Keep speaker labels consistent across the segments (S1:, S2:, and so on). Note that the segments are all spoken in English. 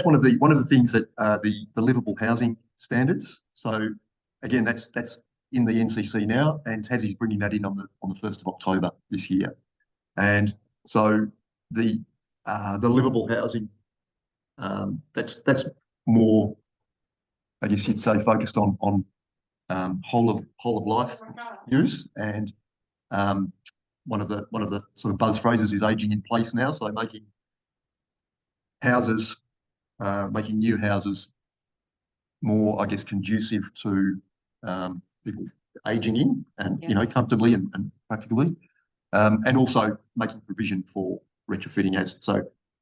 S1: one of the things that the Livable Housing Standards. So again, that's in the NCC now, and Tassie's bringing that in on the 1st of October this year. And so the livable housing, that's more, I guess you'd say, focused on whole of life use. And one of the sort of buzz phrases is aging in place now. So making new houses more, I guess, conducive to people aging in and comfortably and practically, and also making provision for retrofitting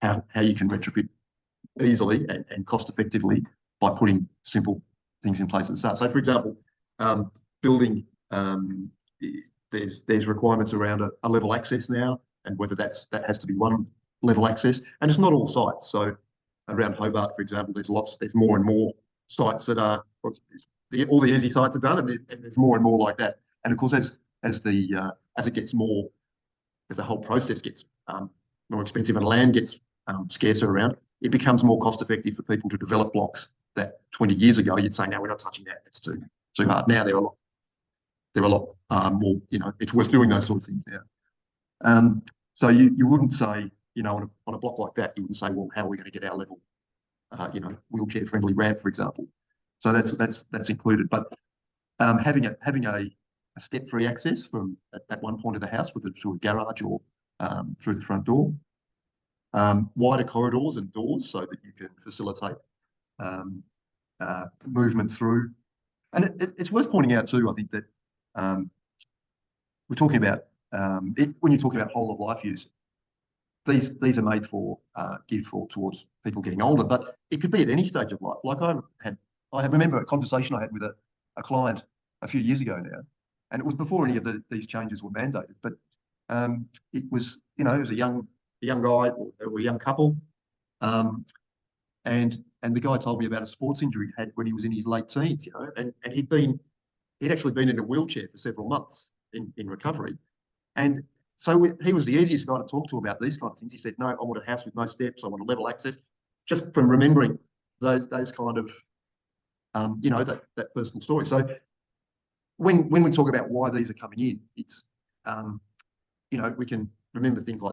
S1: how you can retrofit easily and cost effectively by putting simple things in place at the start. So, for example, building, there's requirements around a level access now, and whether that has to be one level access, and it's not all sites. So around Hobart, for example, there's more and more sites that are all the easy sites are done, and there's more and more like that. And of course, as it gets more, as the whole process gets more expensive and land gets scarcer around, it becomes more cost effective for people to develop blocks that 20 years ago you'd say, no, we're not touching that. It's too hard. Now they're a lot more. It's worth doing those sort of things now. So you wouldn't say, on a block like that, you wouldn't say, well, how are we going to get our level, wheelchair friendly ramp, for example. So that's included. But having a step-free access from at one point of the house with through a garage or through the front door, wider corridors and doors so that you can facilitate movement through. And it's worth pointing out too, I think, that we're talking about when you're talking about whole of life use, these are made for geared towards people getting older, but it could be at any stage of life. Like I remember a conversation I had with a client a few years ago now, and it was before any of these changes were mandated. But it was it was a young guy or a young couple, and the guy told me about a sports injury he had when he was in his late teens, and he'd actually been in a wheelchair for several months in recovery, and so he was the easiest guy to talk to about these kind of things. He said, no, I want a house with no steps, I want a level access, just from remembering those kind of that personal story. So when we talk about why these are coming in, it's we can remember things like